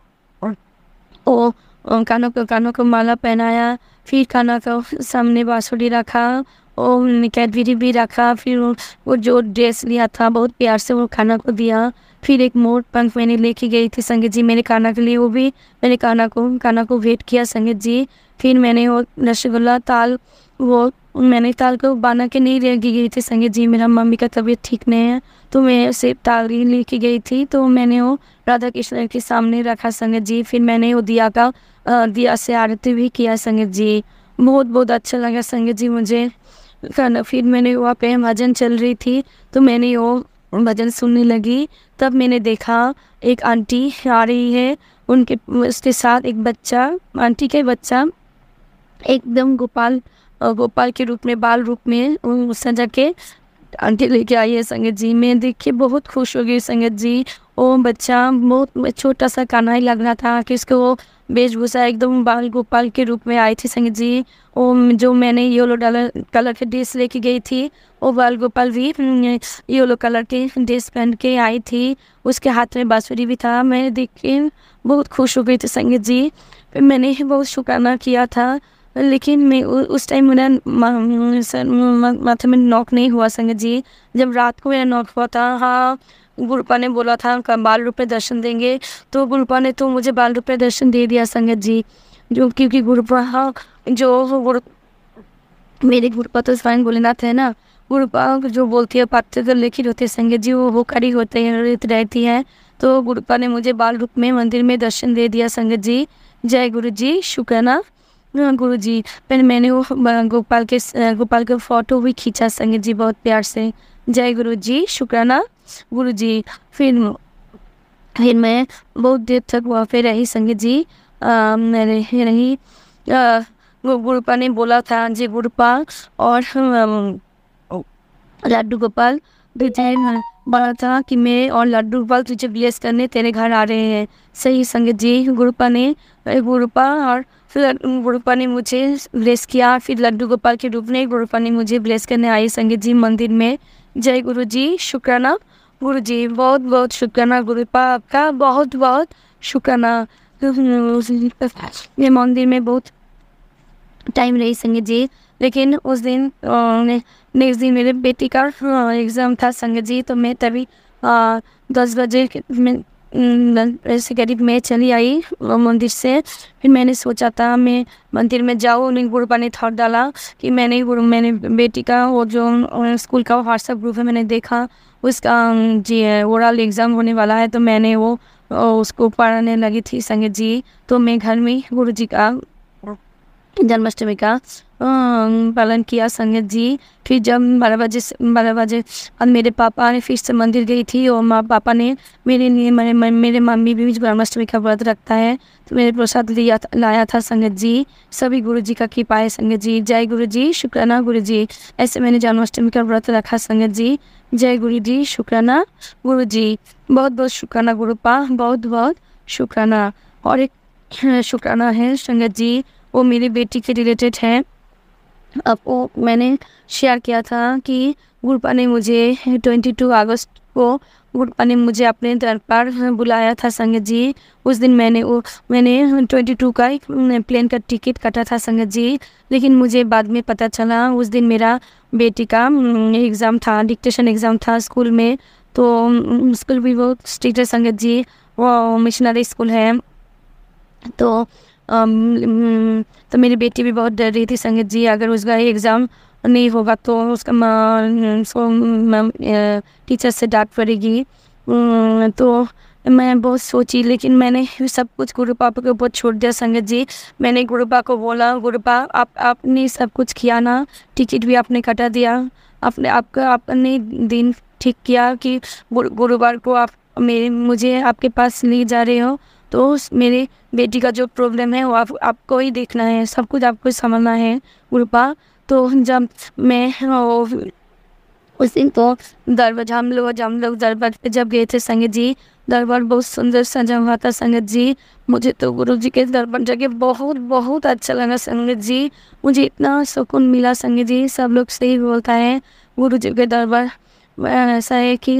माला पहनाया, फिर कान्हा को सामने बांसुरी रखा और कैडबरी भी रखा, फिर वो जो ड्रेस लिया था बहुत प्यार से वो कान्हा को दिया। फिर एक मोर पंख मैंने लेके गई थी संगीत जी मेरे कान्हा के लिए, वो भी मैंने कान्हा को भेंट किया संगीत जी। फिर मैंने वो रसगुल्ला ताल को बना के नहीं लेके गई थी संगीत जी, मेरा मम्मी का तबीयत ठीक नहीं है, तो मैं उसे ताल ही लेके गई थी, तो मैंने वो राधा कृष्ण के सामने रखा संगीत जी। फिर मैंने वो दिया से आरती भी किया संगीत जी, बहुत अच्छा लगा संगीत जी मुझे खाना। फिर मैंने वहाँ पे भजन चल रही थी, तो मैंने वो भजन सुनने लगी, तब मैंने देखा एक आंटी आ रही है, उसके साथ एक बच्चा, आंटी का बच्चा एकदम गोपाल के रूप में, बाल रूप में सजा के आंटी लेके आई है संगत जी। मैं देख के बहुत खुश हो गई संगत जी। वो बच्चा बहुत छोटा सा कान्हा ही लग रहा था कि उसको वो वेशभूषा एकदम बाल गोपाल के रूप में आई थी संगत जी। वो जो मैंने येलो कलर के ड्रेस लेके गई थी, वो बाल गोपाल भी येलो कलर के ड्रेस पहन के आई थी। उसके हाथ में बांसुरी भी था। मैं देख के बहुत खुश हो गई थी संगत जी। फिर मैंने बहुत शुक्राना किया था, लेकिन मैं उस टाइम मेरा माथे में नॉक नहीं हुआ संगत जी। जब रात को मेरा नॉक हुआ था, हाँ, गुरुपा ने बोला था बाल रूप में दर्शन देंगे, तो गुरुपा ने तो मुझे बाल रूप में दर्शन दे दिया संगत जी। जो क्योंकि गुरुपा, हाँ, मेरे गुरुपा तो स्वयं भोलेनाथ है ना। गुरुपा जो बोलती है पात्र तो लिखित होते संगत जी, वो होकारी होते हैं रहती है। तो गुरुपा ने मुझे बाल रूप में मंदिर में दर्शन दे दिया संगत जी। जय गुरु जी, शुक्राना गुरु जी। फिर मैंने वो गोपाल के फ़ोटो भी खींचा संगत जी बहुत प्यार से। जय गुरु जी, शुक्राना गुरु जी। फिर मैं बहुत देर तक वहाँ पे रही संगत जी। मैं रही। गुरुपा ने बोला था जी, गुरुपा और लड्डू गोपाल तुझे बोला था कि मैं और लड्डू गोपाल तुझे ब्लेस करने तेरे घर आ रहे हैं। सही संगत जी। गुरुपा और फिर गुरुपा ने मुझे ब्लेस किया। फिर लड्डू गोपाल के रूप में गुरुपा ने मुझे ब्लेस करने आई संगत जी मंदिर में। जय गुरु जी, शुक्राना गुरु जी। बहुत बहुत शुक्राना गुरुपा, आपका बहुत बहुत शुक्राना। ये मंदिर में बहुत टाइम रही संगत जी। लेकिन उस दिन नेक्स्ट दिन मेरे बेटी का एग्ज़ाम था संगत जी। तो मैं तभी 10 बजे ऐसे करीब मैं चली आई मंदिर से। फिर मैंने सोचा था मैं मंदिर में जाऊँ। उन्हें गुरुपा ने थॉट डाला कि मैंने बेटी का वो जो स्कूल का व्हाट्सएप ग्रुप है, मैंने देखा उसका जी ओरल एग्ज़ाम होने वाला है। तो मैंने वो उसको पढ़ाने लगी थी संगत जी। तो मैं घर में गुरु जी का जन्माष्टमी का पालन किया संगत जी। फिर जब 12 बजे और मेरे पापा ने फिर से मंदिर गई थी, और पापा ने मेरे लिए मेरे मम्मी भी जन्माष्टमी का व्रत रखता है, तो मेरे प्रसाद लाया था संगत जी। सभी गुरु जी का कृपा है संगत जी। जय गुरु जी, शुक्राना गुरु जी। ऐसे मैंने जन्माष्टमी का व्रत रखा संगत जी। जय गुरु जी, शुक्राना गुरु जी। बहुत बहुत शुक्राना गुरुपा, बहुत बहुत शुक्राना। और एक शुक्राना है संगत जी, वो मेरी बेटी के रिलेटेड है। अब वो मैंने शेयर किया था कि गुरुपा ने मुझे 22 अगस्त को गुरुपा ने मुझे अपने दरबार बुलाया था संगत जी। उस दिन मैंने 22 का प्लेन का टिकट काटा था संगत जी। लेकिन मुझे बाद में पता चला उस दिन मेरा बेटी का एग्ज़ाम था, डिक्टेशन एग्ज़ाम था स्कूल में। तो स्कूल भी बहुत स्ट्रिक्ट है संगत जी, वो मिशनरी स्कूल है। तो मेरी बेटी भी बहुत डर रही थी संगत जी, अगर उसका एग्ज़ाम नहीं होगा तो उसका टीचर से डांट पड़ेगी। तो मैं बहुत सोची, लेकिन मैंने सब कुछ गुरुपा के ऊपर छोड़ दिया संगत जी। मैंने गुरुपा को बोला, गुरुपा आपने सब कुछ किया ना, टिकट भी आपने कटा दिया, आपने दिन ठीक किया कि गुरुवार को आप मुझे आपके पास ले जा रहे हो। तो मेरे बेटी का जो प्रॉब्लम है वो आपको ही देखना है, सब कुछ आपको संभालना है गुरुपा। तो जब मैं उस दिन तो दरबार हम लोग दरबार पे जब गए थे संगत जी, दरबार बहुत सुंदर सजा हुआ था संगत जी। मुझे तो गुरु जी के दरबार जाके बहुत बहुत अच्छा लगा संगत जी। मुझे इतना सुकून मिला संगत जी। सब लोग सही बोलता है, गुरु जी के दरबार ऐसा है कि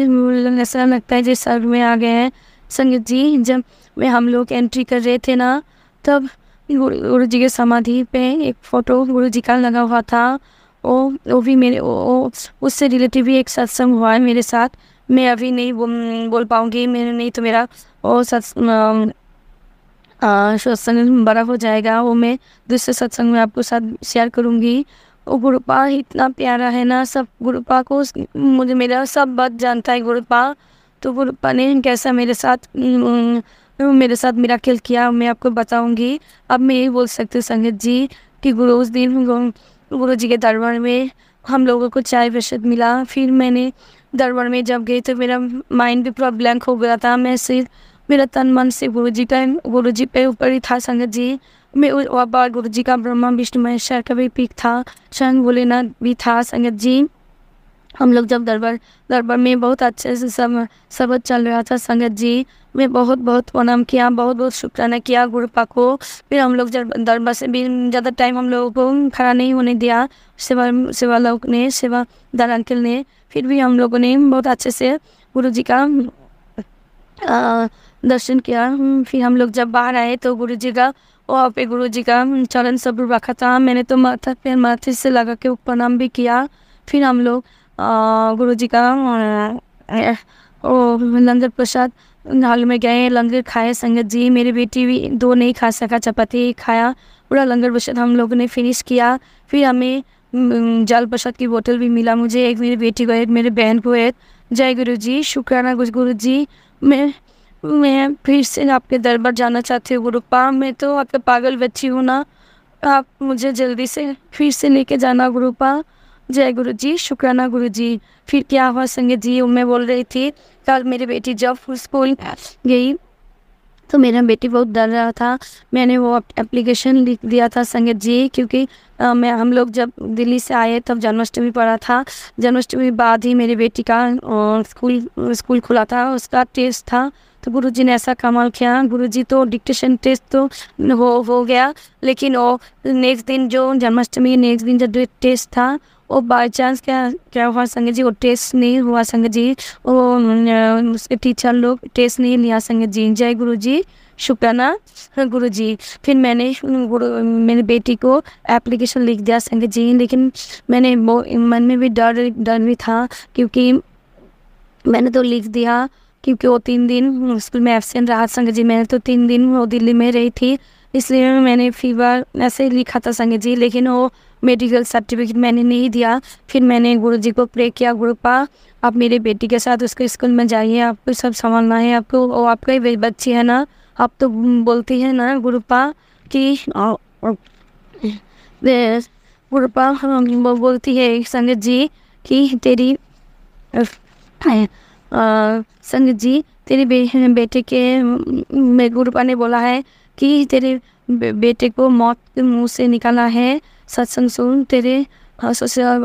ऐसा लगता है जैसे स्वर्ग में आ गए हैं संगत जी। जब हम लोग एंट्री कर रहे थे ना, तब गुरु जी के समाधि पे एक फ़ोटो गुरु जी का लगा हुआ था। वो भी मेरे उससे रिलेटिव भी एक सत्संग हुआ है मेरे साथ। मैं अभी नहीं बोल पाऊँगी, नहीं तो मेरा वो सत्संग बड़ा हो जाएगा। वो मैं दूसरे सत्संग में आपको साथ शेयर करूँगी। वो गुरुपा इतना प्यारा है ना, सब गुरुपा को मुझे मेरा सब बात जानता है गुरुपा। तो गुरुपा ने कैसा मेरे साथ मिराकिल किया मैं आपको बताऊंगी। अब मैं यही बोल सकती हूँ संगत जी कि उस दिन गुरु जी के दरबार में हम लोगों को चाय प्रसाद मिला। फिर मैंने दरबार में जब गई तो मेरा माइंड भी पूरा ब्लैंक हो गया था। मैं सिर्फ मेरा तन मन से गुरु जी पे ऊपर ही था संगत जी। मैं वहाँ गुरु जी का ब्रह्मा विष्णु महेश्वर का भी पीक था, स्वयं भोलेनाथ भी था संगत जी। हम लोग जब दरबार दरबार में बहुत अच्छे से सब सब चल रहा था संगत जी, मैं बहुत बहुत प्रणाम किया, बहुत बहुत शुक्राना किया गुरुपा को। फिर हम लोग जब दरबार से भी ज़्यादा टाइम हम लोगों को खड़ा नहीं होने दिया सेवा लोग ने, सेवादार अंकल ने। फिर भी हम लोगों ने बहुत अच्छे से गुरु जी का दर्शन किया। फिर हम लोग जब बाहर आए तो गुरु जी का वहाँ पे गुरु जी का चरण सब रखा था। मैंने तो माथे से लगा के प्रणाम भी किया। फिर हम लोग गुरु जी का लंगर प्रसाद हॉल में गए, लंगर खाए संगत जी। मेरी बेटी भी 2 नहीं खा सका, चपाती खाया। पूरा लंगर प्रसाद हम लोगों ने फिनिश किया। फिर हमें जल प्रसाद की बोतल भी मिला, मुझे एक, मेरी बेटी को एक, मेरी बहन को एक। जय गुरु जी, शुक्राना गुरु जी। मैं फिर से आपके दरबार जाना चाहती हूँ गुरुपा। मैं तो आपके पागल बच्ची हूँ ना, आप मुझे जल्दी से फिर से लेके जाना गुरुपा। जय गुरु जी, शुक्राना गुरु जी। फिर क्या हुआ संगत जी, मैं बोल रही थी कल मेरी बेटी जब स्कूल गई तो मेरा बेटी बहुत डर रहा था। मैंने वो एप्लीकेशन लिख दिया था संगत जी, क्योंकि हम लोग जब दिल्ली से आए तब जन्माष्टमी पड़ा था। जन्माष्टमी बाद ही मेरी बेटी का स्कूल खुला था, उसका टेस्ट था। तो गुरुजी ने ऐसा कमाल किया, गुरुजी तो डिक्टेशन टेस्ट तो हो गया, लेकिन वो नेक्स्ट दिन जो जन्माष्टमी नेक्स्ट दिन जो टेस्ट था वो बाय चांस क्या हुआ संगत जी, वो टेस्ट नहीं हुआ संगत जी। वो उसके टीचर लोग टेस्ट नहीं लिया संगत जी। जय गुरु जी, शुक्राना गुरु जी। फिर मैंने मेरी बेटी को एप्लीकेशन लिख दिया संगत जी, लेकिन मैंने मन में भी डर भी था, क्योंकि मैंने तो लिख दिया क्योंकि वो 3 दिन स्कूल में एब्सेंट रहा संगत जी। मैंने तो 3 दिन वो दिल्ली में रही थी, इसलिए मैंने फीवर ऐसे ही लिखा था संगत जी, लेकिन वो मेडिकल सर्टिफिकेट मैंने नहीं दिया। फिर मैंने गुरुजी को प्रे किया, गुरुपा आप मेरे बेटी के साथ उसके स्कूल में जाइए, आपको सब संभालना है, आपको वो आपका ही बच्ची है ना। आप तो बोलती है ना गुरुपा कि गुरुपा वो बोलती है संगत जी कि तेरी संगत जी तेरे बेटे के गुरुपा ने बोला है कि तेरे बेटे को मौत के मुंह से निकाला है। सत्संग सुन, तेरे ससुराल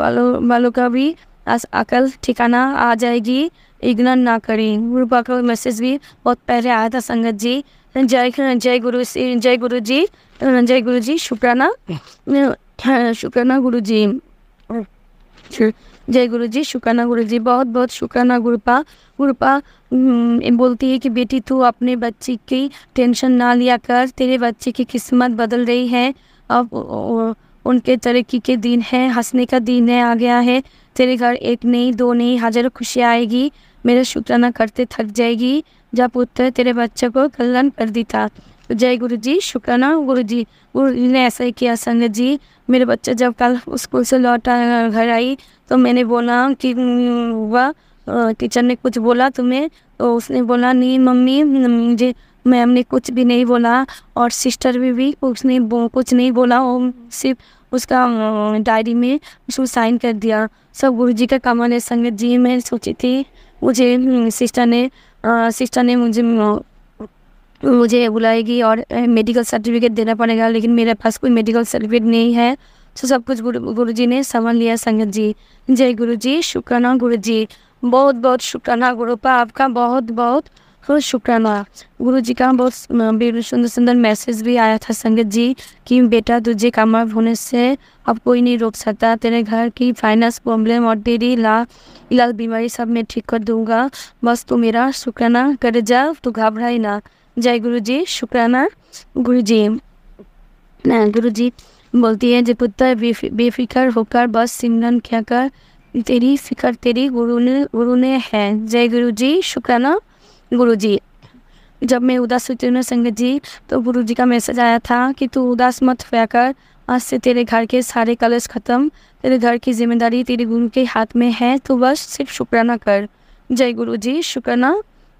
वालों का भी अकल ठिकाना आ जाएगी, इग्नोर ना करें। गुरुपा का मैसेज भी बहुत पहले आया था संगत जी। जय गुरु जी, जय गुरु जी, शुक्राना गुरु जी। जय गुरु जी, शुक्राना गुरु जी, बहुत बहुत शुक्राना गुरुपा। गुरुपा बोलती है कि बेटी तू अपने बच्ची की टेंशन ना लिया कर, तेरे बच्चे की किस्मत बदल रही है। अब उनके तरक्की के दिन है, हंसने का दिन है, आ गया है। तेरे घर 1 नहीं 2 नहीं हज़ारों खुशियाँ आएगी। मेरा शुक्राना करते थक जाएगी, जब पुत्र तेरे बच्चे को कल्याण कर दी था। तो जय गुरु जी, शुक्राना गुरु जी। गुरु जी ने ऐसा ही किया संगत जी। मेरे बच्चे जब कल स्कूल से लौटा घर आई तो मैंने बोला कि वह टीचर ने कुछ बोला तुम्हें? तो उसने बोला नहीं मम्मी, मुझे मैम ने कुछ भी नहीं बोला, और सिस्टर भी कुछ नहीं बोला। वो सिर्फ उसका डायरी में उसको साइन कर दिया। सब गुरुजी का कमाल है संगत जी। मैं सोची थी मुझे सिस्टर ने मुझे बुलाएगी और मेडिकल सर्टिफिकेट देना पड़ेगा, लेकिन मेरे पास कोई मेडिकल सर्टिफिकेट नहीं है। तो सब कुछ गुरुजी ने संभाल लिया संगत जी। जय गुरु जी, शुक्राना गुरु जी, बहुत बहुत शुक्राना गुरुपा, आपका बहुत बहुत शुक्राना। गुरु जी का बहुत सुंदर मैसेज भी आया था संगत जी कि बेटा तुझे कामयाब होने से अब कोई नहीं रोक सकता। तेरे घर की फाइनेंस प्रॉब्लम और तेरी इलाज बीमारी सब मैं ठीक कर दूंगा, बस तू मेरा शुक्राना कर जा, तू घबराई ना। जय गुरु जी, शुक्राना गुरु जी। गुरु जी बोलती है, जब पुत्र बेफिक्र होकर बस सिमरन क्या कर, तेरी फिक्र तेरी गुरु ने है। जय गुरु जी, शुक्राना गुरु जी। जब मैं उदास होती हूँ संगत जी तो गुरु जी का मैसेज आया था कि तू उदास मत होया कर, आज से तेरे घर के सारे कलेश खत्म, तेरे घर की जिम्मेदारी तेरे गुरु के हाथ में है, तू बस सिर्फ शुक्राना कर। जय गुरु जी, शुक्राना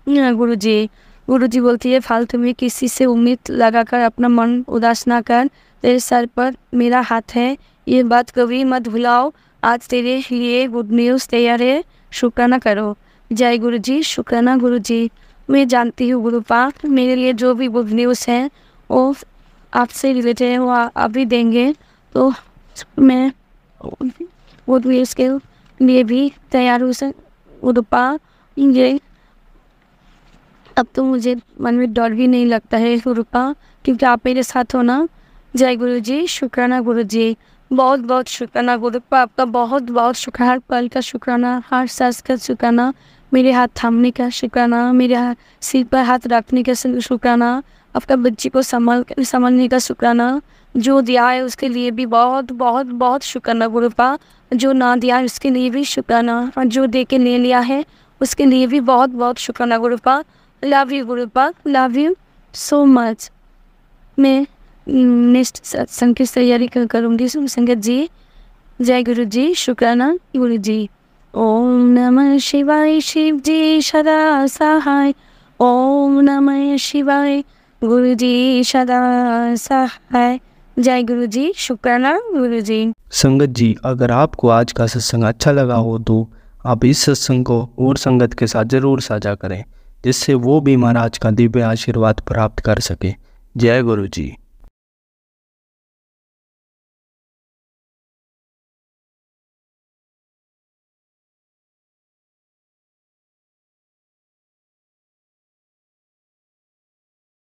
गुरु जी। गुरु जी बोलती है, फालतू में किसी से उम्मीद लगाकर अपना मन उदास ना कर, तेरे सर पर मेरा हाथ है, ये बात कभी मत भुलाओ। आज तेरे लिए गुड न्यूज़ तैयार है, शुक्राना करो। जय गुरु जी, शुक्राना गुरु जी। मैं जानती हूँ गुरुपा, मेरे लिए जो भी गुड न्यूज़ है वो आपसे रिलेटेड है, वो आप भी देंगे। तो मैं गुड न्यूज़ के लिए भी तैयार हो सक गुरुपा। ये अब तो मुझे मन में डर भी नहीं लगता है गुरुपा, क्योंकि आप मेरे साथ हो ना। जय गुरु जी, शुक्राना गुरु जी, बहुत बहुत शुक्राना गुरुपा, आपका बहुत बहुत शुक्राना, हर पल का शुक्राना, हर सांस का शुक्राना, मेरे हाथ थामने का शुक्राना, मेरे सिर पर हाथ रखने का शुक्राना, आपका बच्ची को संभालने का शुक्राना, जो दिया है उसके लिए भी बहुत बहुत बहुत शुक्राना गुरुपा, जो ना दिया है उसके लिए भी शुक्राना, और जो दे के ले लिया है उसके लिए भी बहुत बहुत शुक्राना गुरुपा। लव यू गुरुपा, लव यू सो मच। मैं नेक्स्ट सत्संग की तैयारी करूँगी संगत जी। जय गुरु जी, शुक्राना गुरु जी। ओम नमः शिवाय, शिव जी सदा सहाय। ओम नमः शिवाय, गुरु जी सदा सहाय। जय गुरु जी, शुक्राना गुरु जी। संगत जी, अगर आपको आज का सत्संग अच्छा लगा हो तो आप इस सत्संग को और संगत के साथ ज़रूर साझा करें, जिससे वो भी महाराज का दिव्य आशीर्वाद प्राप्त कर सके। जय गुरु जी।